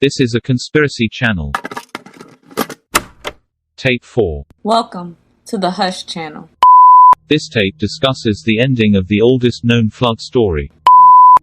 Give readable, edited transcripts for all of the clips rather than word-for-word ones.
This is a conspiracy channel. Tape 4. Welcome to the Hush channel. This tape discusses the ending of the oldest known flood story.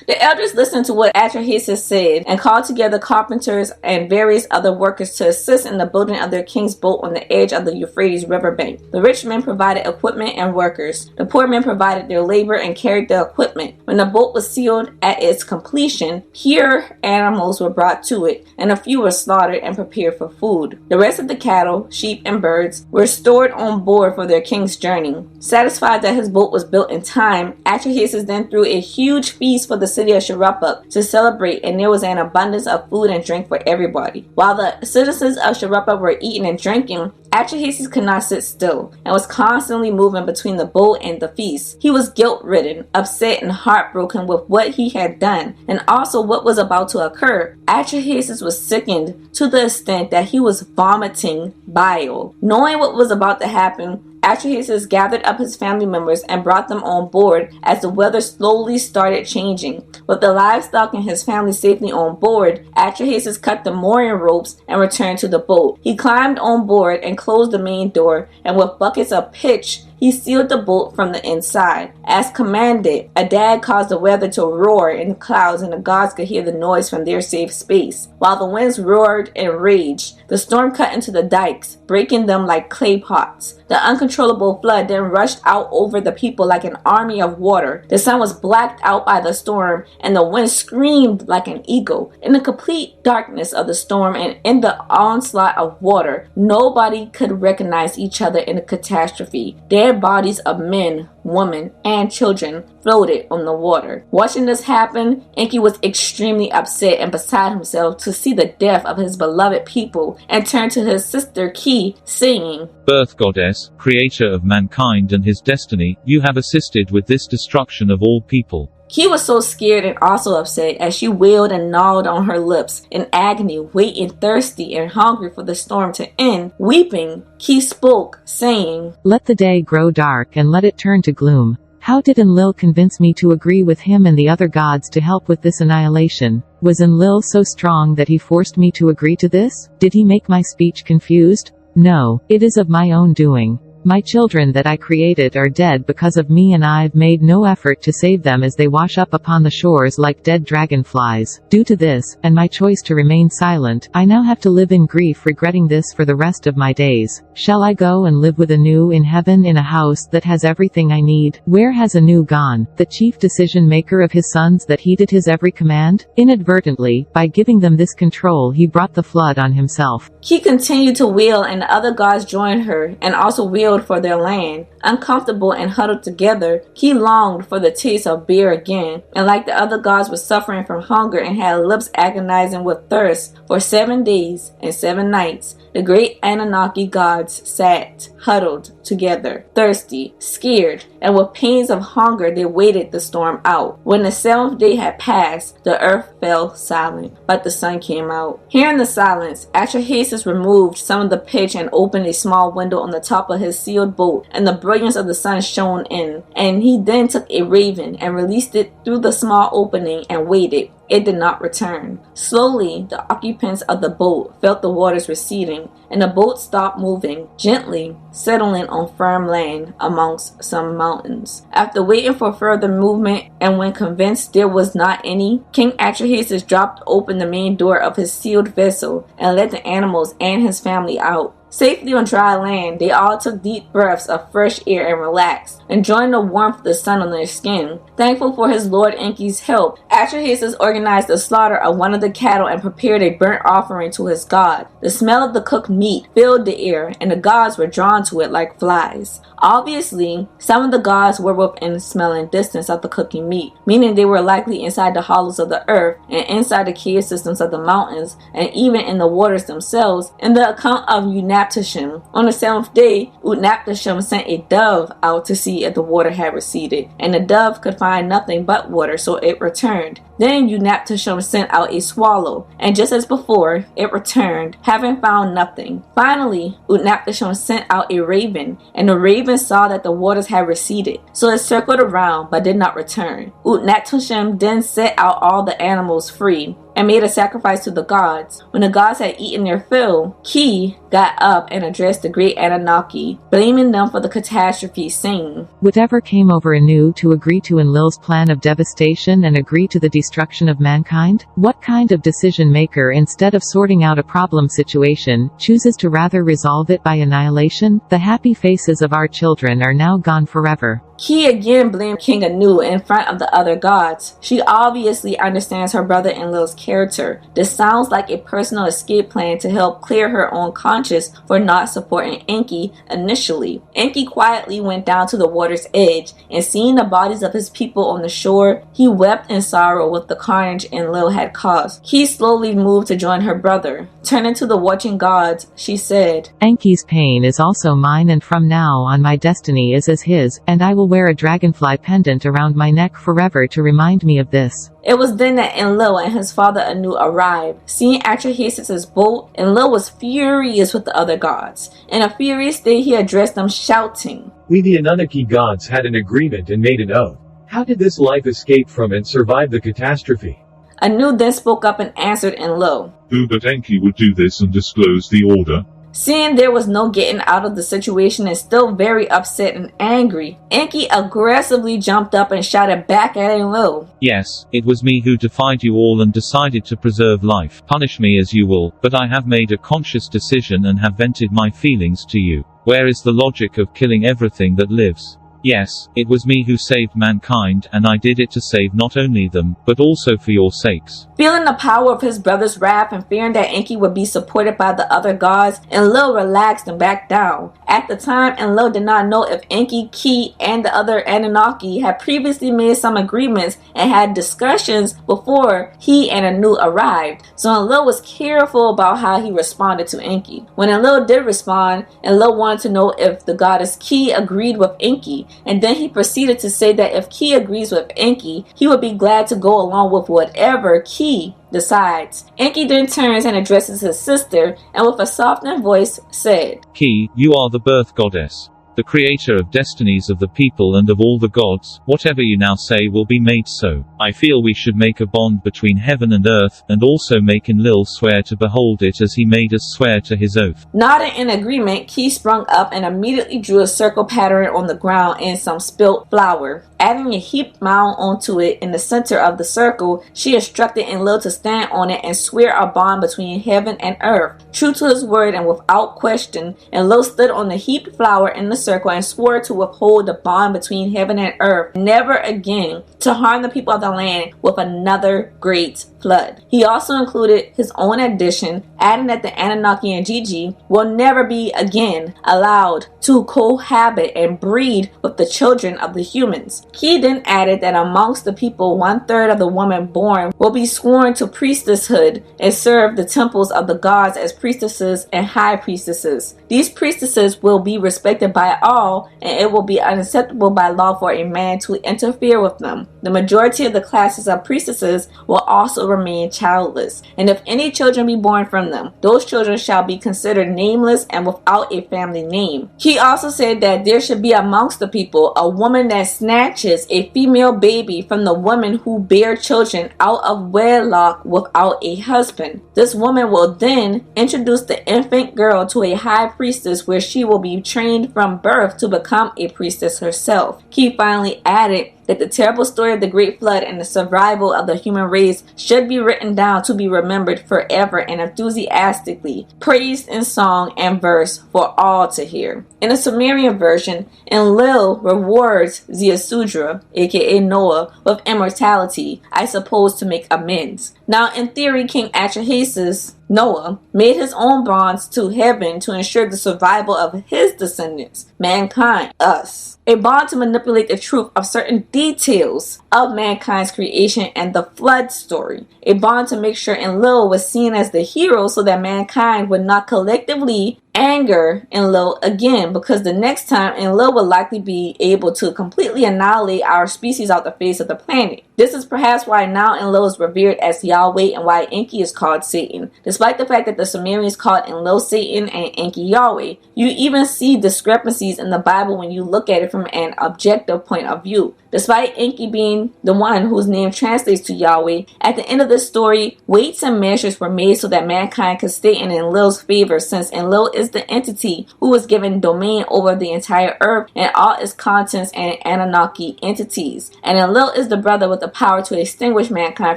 The elders listened to what Atrahasis said and called together carpenters and various other workers to assist in the building of their king's boat on the edge of the Euphrates riverbank. The rich men provided equipment and workers. The poor men provided their labor and carried the equipment. When the boat was sealed at its completion, pure animals were brought to it, and a few were slaughtered and prepared for food. The rest of the cattle, sheep, and birds were stored on board for their king's journey. Satisfied that his boat was built in time, Atrahasis then threw a huge feast for the city of Shuruppak to celebrate, and there was an abundance of food and drink for everybody. While the citizens of Shuruppak were eating and drinking, Atrahasis could not sit still and was constantly moving between the boat and the feast. He was guilt-ridden, upset, and heartbroken with what he had done and also what was about to occur. Atrahasis was sickened to the extent that he was vomiting bile. Knowing what was about to happen, Atrahasis gathered up his family members and brought them on board as the weather slowly started changing. With the livestock and his family safely on board, Atrahasis cut the mooring ropes and returned to the boat. He climbed on board and closed the main door, and with buckets of pitch, he sealed the boat from the inside. As commanded, a dag caused the weather to roar in the clouds, and the gods could hear the noise from their safe space. While the winds roared and raged, the storm cut into the dikes, breaking them like clay pots. The uncontrollable flood then rushed out over the people like an army of water. The sun was blacked out by the storm, and the wind screamed like an eagle. In the complete darkness of the storm and in the onslaught of water, nobody could recognize each other in the catastrophe. Dead bodies of men, women, and children floated on the water. Watching this happen, Enki was extremely upset and beside himself to see the death of his beloved people, and turned to his sister Ki, saying, "Birth goddess, creator of mankind and his destiny, you have assisted with this destruction of all people." Ki was so scared and also upset as she wailed and gnawed on her lips in agony, waiting thirsty and hungry for the storm to end. Weeping, Ki spoke, saying, "Let the day grow dark and let it turn to gloom. How did Enlil convince me to agree with him and the other gods to help with this annihilation? Was Enlil so strong that he forced me to agree to this? Did he make my speech confused? No, it is of my own doing. My children that I created are dead because of me, and I've made no effort to save them as they wash up upon the shores like dead dragonflies. Due to this, and my choice to remain silent, I now have to live in grief, regretting this for the rest of my days. Shall I go and live with Anu in heaven in a house that has everything I need? Where has Anu gone, the chief decision maker of his sons that heeded his every command? Inadvertently, by giving them this control, he brought the flood on himself." Ki continued to wail, and the other gods joined her and also wailed for their land. Uncomfortable and huddled together, Ki longed for the taste of beer again, and like the other gods was suffering from hunger and had lips agonizing with thirst. For 7 days and 7 nights, the great Anunnaki gods sat, huddled together, thirsty, scared, and with pains of hunger they waited the storm out. When the 7th day had passed, the earth fell silent, but the sun came out. Hearing the silence, Atrahasis removed some of the pitch and opened a small window on the top of his sealed boat, and the brilliance of the sun shone in. And he then took a raven and released it through the small opening and waited. It did not return. Slowly, the occupants of the boat felt the waters receding, and the boat stopped moving, gently settling on firm land amongst some mountains. After waiting for further movement, and when convinced there was not any, King Atrahasis dropped open the main door of his sealed vessel and let the animals and his family out. Safely on dry land, they all took deep breaths of fresh air and relaxed, enjoying the warmth of the sun on their skin. Thankful for his lord Enki's help, Atrahasis organized the slaughter of one of the cattle and prepared a burnt offering to his god. The smell of the cooked meat filled the air, and the gods were drawn to it like flies. Obviously, some of the gods were within smelling distance of the cooking meat, meaning they were likely inside the hollows of the earth and inside the cave systems of the mountains, and even in the waters themselves. In the account of Utnapishtim, on the 7th day, Utnapishtim sent a dove out to see if the water had receded, and the dove could find nothing but water, so it returned. Then Utnapishtim sent out a swallow, and just as before, it returned, having found nothing. Finally, Utnapishtim sent out a raven, and the raven saw that the waters had receded, so it circled around but did not return. Utnapishtim then set out all the animals free, and made a sacrifice to the gods. When the gods had eaten their fill, Ki got up and addressed the great Anunnaki, blaming them for the catastrophe, saying, "Whatever came over Anu to agree to Enlil's plan of devastation and agree to the destruction of mankind? What kind of decision maker, instead of sorting out a problem situation, chooses to rather resolve it by annihilation? The happy faces of our children are now gone forever." Ki again blamed King Anu in front of the other gods. She obviously understands her brother Enlil's character. This sounds like a personal escape plan to help clear her own conscience for not supporting Enki initially. Enki quietly went down to the water's edge, and seeing the bodies of his people on the shore, he wept in sorrow with the carnage Enlil had caused. Ki slowly moved to join her brother. Turning to the watching gods, she said, "Enki's pain is also mine, and from now on my destiny is as his, and I will wear a dragonfly pendant around my neck forever to remind me of this." It was then that Enlil and his father Anu arrived. Seeing Atrahasis' boat, Enlil was furious with the other gods. In a furious state, he addressed them, shouting, "We the Anunnaki gods had an agreement and made an oath. How did this life escape from and survive the catastrophe?" Anu then spoke up and answered Enlil, "Who but Enki would do this and disclose the order?" Seeing there was no getting out of the situation and still very upset and angry, Enki aggressively jumped up and shouted back at Enlil, "Yes, it was me who defied you all and decided to preserve life. Punish me as you will, but I have made a conscious decision and have vented my feelings to you. Where is the logic of killing everything that lives? Yes, it was me who saved mankind, and I did it to save not only them, but also for your sakes." Feeling the power of his brother's wrath and fearing that Enki would be supported by the other gods, Enlil relaxed and backed down. At the time, Enlil did not know if Enki, Ki, and the other Anunnaki had previously made some agreements and had discussions before he and Anu arrived, so Enlil was careful about how he responded to Enki. When Enlil did respond, Enlil wanted to know if the goddess Ki agreed with Enki, and then he proceeded to say that if Ki agrees with Enki, he would be glad to go along with whatever Ki decides. Enki then turns and addresses his sister, and with a softened voice said, "Ki, you are the birth goddess, the creator of destinies of the people and of all the gods. Whatever you now say will be made so. I feel we should make a bond between heaven and earth, and also make Enlil swear to behold it as he made us swear to his oath." Nodding in agreement, Ki sprung up and immediately drew a circle pattern on the ground and some spilt flour. Adding a heaped mound onto it in the center of the circle, she instructed Enlil to stand on it and swear a bond between heaven and earth. True to his word and without question, Enlil stood on the heaped flour in the circle and swore to withhold the bond between heaven and earth, never again to harm the people of the land with another great flood. He also included his own addition, adding that the Anunnaki and Gigi will never be again allowed to cohabit and breed with the children of the humans. He then added that amongst the people, 1/3 of the women born will be sworn to priestesshood and serve the temples of the gods as priestesses and high priestesses. These priestesses will be respected by all, and it will be unacceptable by law for a man to interfere with them. The majority of the classes of priestesses will also remain childless, and if any children be born from them, those children shall be considered nameless and without a family name. He also said that there should be amongst the people a woman that snatches a female baby from the women who bear children out of wedlock without a husband. This woman will then introduce the infant girl to a high priestess, where she will be trained from birth to become a priestess herself. He finally added that the terrible story of the Great Flood and the survival of the human race should be written down to be remembered forever and enthusiastically praised in song and verse for all to hear. In the Sumerian version, Enlil rewards Ziusudra, aka Noah, with immortality, I suppose to make amends. Now, in theory, King Atrahasis, Noah, made his own bonds to heaven to ensure the survival of his descendants, mankind, us. A bond to manipulate the truth of certain details of mankind's creation and the flood story. A bond to make sure Enlil was seen as the hero so that mankind would not collectively anger Enlil again, because the next time Enlil will likely be able to completely annihilate our species off the face of the planet. This is perhaps why now Enlil is revered as Yahweh and why Enki is called Satan. Despite the fact that the Sumerians called Enlil Satan and Enki Yahweh, you even see discrepancies in the Bible when you look at it from an objective point of view. Despite Enki being the one whose name translates to Yahweh, at the end of this story, weights and measures were made so that mankind could stay in Enlil's favor, since Enlil is the entity who was given domain over the entire earth and all its contents and Anunnaki entities. And Enlil is the brother with the power to extinguish mankind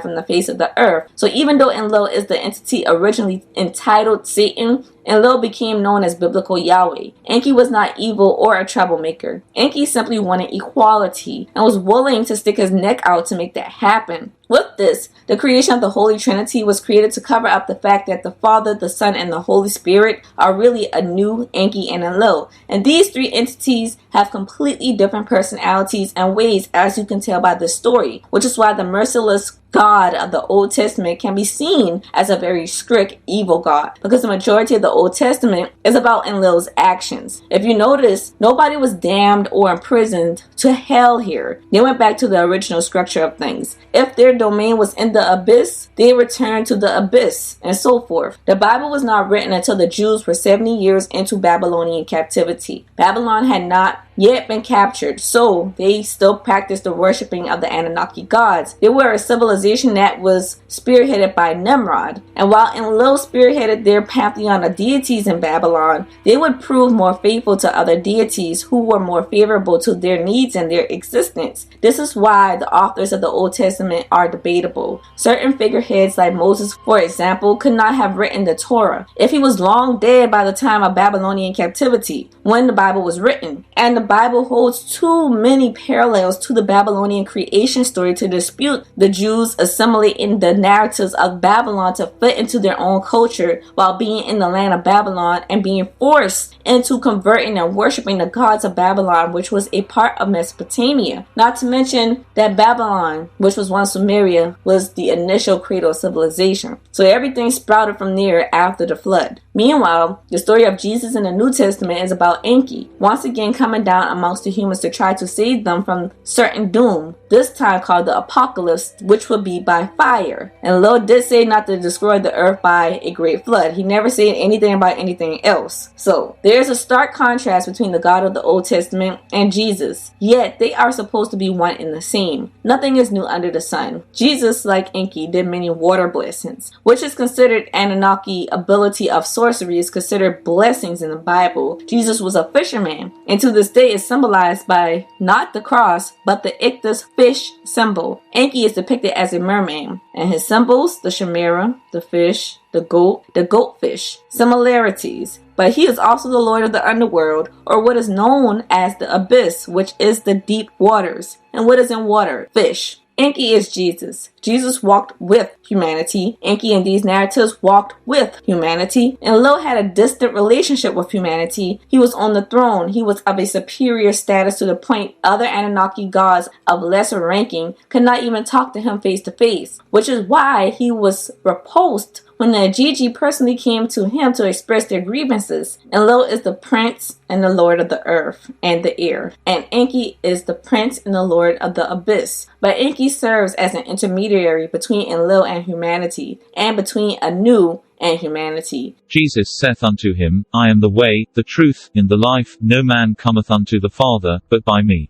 from the face of the earth. So even though Enlil is the entity originally entitled Satan, Enlil became known as biblical Yahweh. Enki was not evil or a troublemaker. Enki simply wanted equality and was willing to stick his neck out to make that happen. With this, the creation of the Holy Trinity was created to cover up the fact that the Father, the Son, and the Holy Spirit are really Anu, Enki, and Enlil. And these three entities have completely different personalities and ways, as you can tell by this story, which is why the merciless God of the Old Testament can be seen as a very strict, evil God, because the majority of the Old Testament is about Enlil's actions. If you notice, nobody was damned or imprisoned to hell here. They went back to the original structure of things. If their domain was in the abyss, they returned to the abyss, and so forth. The Bible was not written until the Jews were 70 years into Babylonian captivity. Babylon had not yet been captured, so they still practiced the worshipping of the Anunnaki gods. They were a civilization that was spearheaded by Nimrod, and while Enlil spearheaded their pantheon of deities in Babylon, they would prove more faithful to other deities who were more favorable to their needs and their existence. This is why the authors of the Old Testament are debatable. Certain figureheads like Moses, for example, could not have written the Torah if he was long dead by the time of Babylonian captivity when the Bible was written, and the Bible holds too many parallels to the Babylonian creation story to dispute the Jews assimilating the narratives of Babylon to fit into their own culture while being in the land of Babylon and being forced into converting and worshiping the gods of Babylon, which was a part of Mesopotamia. Not to mention that Babylon, which was once Sumeria, was the initial cradle of civilization. So everything sprouted from there after the flood. Meanwhile, the story of Jesus in the New Testament is about Enki, once again coming down amongst the humans to try to save them from certain doom, this time called the apocalypse, which would be by fire. And Enlil did say not to destroy the earth by a great flood. He never said anything about anything else. So there's a stark contrast between the God of the Old Testament and Jesus, yet they are supposed to be one and the same. Nothing is new under the sun. Jesus, like Enki, did many water blessings, which is considered Anunnaki ability of sorcery, is considered blessings in the Bible. Jesus was a fisherman, and to this day is symbolized by not the cross, but the ichthus fish symbol. Enki is depicted as a merman, and his symbols, the chimera, the fish, the goatfish, similarities. But he is also the Lord of the underworld, or what is known as the abyss, which is the deep waters. And what is in water? Fish. Enki is Jesus. Jesus walked with humanity. Enki in these narratives walked with humanity. Enlil had a distant relationship with humanity. He was on the throne. He was of a superior status to the point other Anunnaki gods of lesser ranking could not even talk to him face to face, which is why he was repulsed when the Ajiji personally came to him to express their grievances. Enlil is the prince and the lord of the earth and the air, and Enki is the prince and the lord of the abyss. But Enki serves as an intermediary between Enlil and humanity, and between Anu and humanity. Jesus saith unto him, I am the way, the truth, and the life. No man cometh unto the Father, but by me.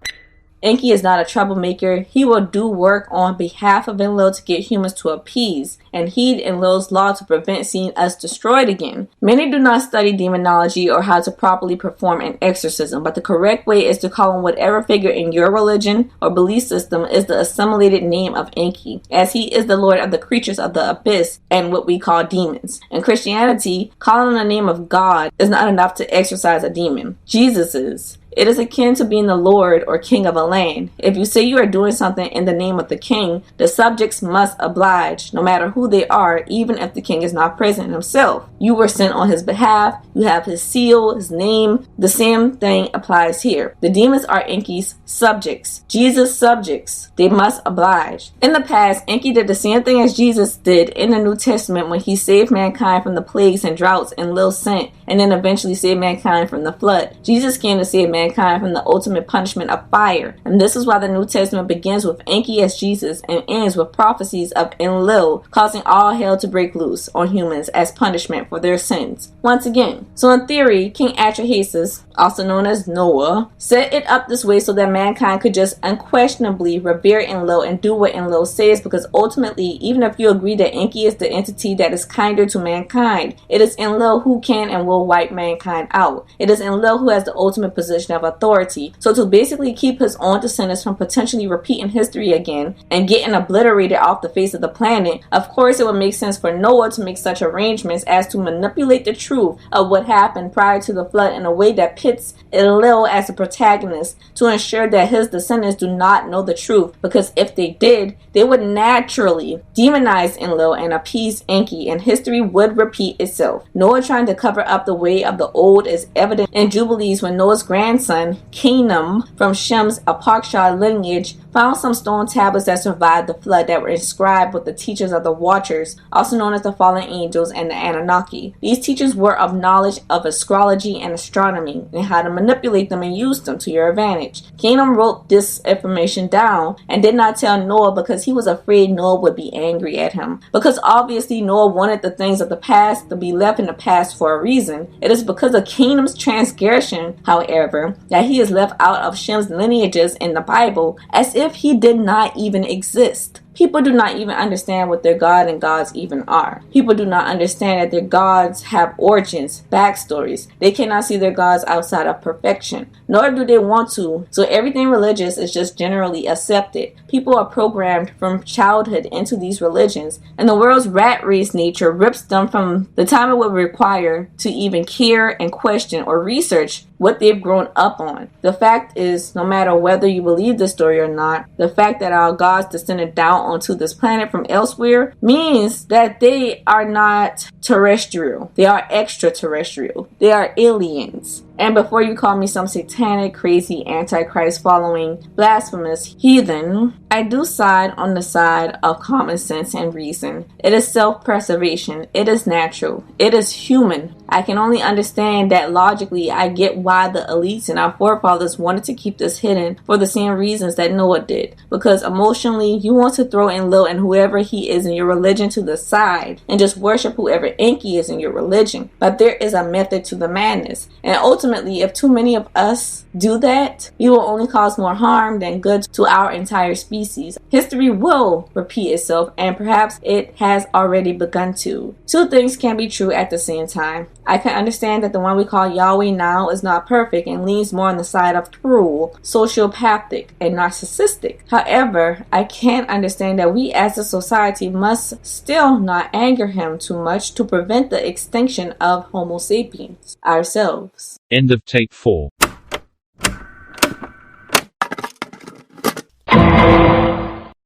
Enki is not a troublemaker. He will do work on behalf of Enlil to get humans to appease and heed Enlil's law to prevent seeing us destroyed again. Many do not study demonology or how to properly perform an exorcism, but the correct way is to call on whatever figure in your religion or belief system is the assimilated name of Enki, as he is the lord of the creatures of the abyss and what we call demons. In Christianity, calling on the name of God is not enough to exorcise a demon. Jesus is. It is akin to being the lord or king of a land. If you say you are doing something in the name of the king, the subjects must oblige, no matter who they are, even if the king is not present himself. You were sent on his behalf, you have his seal, his name. The same thing applies here. The demons are Enki's subjects, Jesus' subjects. They must oblige. In the past, Enki did the same thing as Jesus did in the New Testament when he saved mankind from the plagues and droughts Enlil sent, and then eventually saved mankind from the flood. Jesus came to save mankind from the ultimate punishment of fire, and this is why the New Testament begins with Enki as Jesus and ends with prophecies of Enlil causing all hell to break loose on humans as punishment for their sins. Once again, so in theory, King Atrahasis, also known as Noah, set it up this way so that mankind could just unquestionably revere Enlil and do what Enlil says, because ultimately, even if you agree that Enki is the entity that is kinder to mankind, it is Enlil who can and will wipe mankind out. It is Enlil who has the ultimate position of authority. So to basically keep his own descendants from potentially repeating history again and getting obliterated off the face of the planet, of course it would make sense for Noah to make such arrangements as to manipulate the truth of what happened prior to the flood in a way that pits Enlil as a protagonist to ensure that his descendants do not know the truth, because if they did, they would naturally demonize Enlil and appease Enki, and history would repeat itself. Noah trying to cover up the way of the old is evident in Jubilees when Noah's grandson, Canaan, from Shem's Apocryphon lineage, found some stone tablets that survived the flood that were inscribed with the teachers of the Watchers, also known as the fallen angels and the Anunnaki. These teachers were of knowledge of astrology and astronomy and how to manipulate them and use them to your advantage. Canaan wrote this information down and did not tell Noah because he was afraid Noah would be angry at him. Because obviously Noah wanted the things of the past to be left in the past for a reason. It is because of Canaan's transgression, however, that he is left out of Shem's lineages in the Bible as if he did not even exist. People do not even understand what their God and gods even are. People do not understand that their gods have origins, backstories. They cannot see their gods outside of perfection, nor do they want to. So everything religious is just generally accepted. People are programmed from childhood into these religions, and the world's rat race nature rips them from the time it would require to even care and question or research what they've grown up on. The fact is, no matter whether you believe this story or not, the fact that our gods descended down onto this planet from elsewhere means that they are not terrestrial. They are extraterrestrial. They are aliens. And before you call me some satanic, crazy, antichrist following, blasphemous heathen, I do side on the side of common sense and reason. It is self-preservation. It is natural. It is human. I can only understand that logically. I get why the elites and our forefathers wanted to keep this hidden for the same reasons that Noah did. Because emotionally, you want to throw Enlil and whoever he is in your religion to the side and just worship whoever Enki is in your religion. But there is a method to the madness. And ultimately, if too many of us do that, we will only cause more harm than good to our entire species. History will repeat itself, and perhaps it has already begun to. Two things can be true at the same time. I can understand that the one we call Yahweh now is not perfect and leans more on the side of cruel, sociopathic, and narcissistic. However, I can understand that we as a society must still not anger him too much to prevent the extinction of Homo sapiens ourselves. End of tape 4.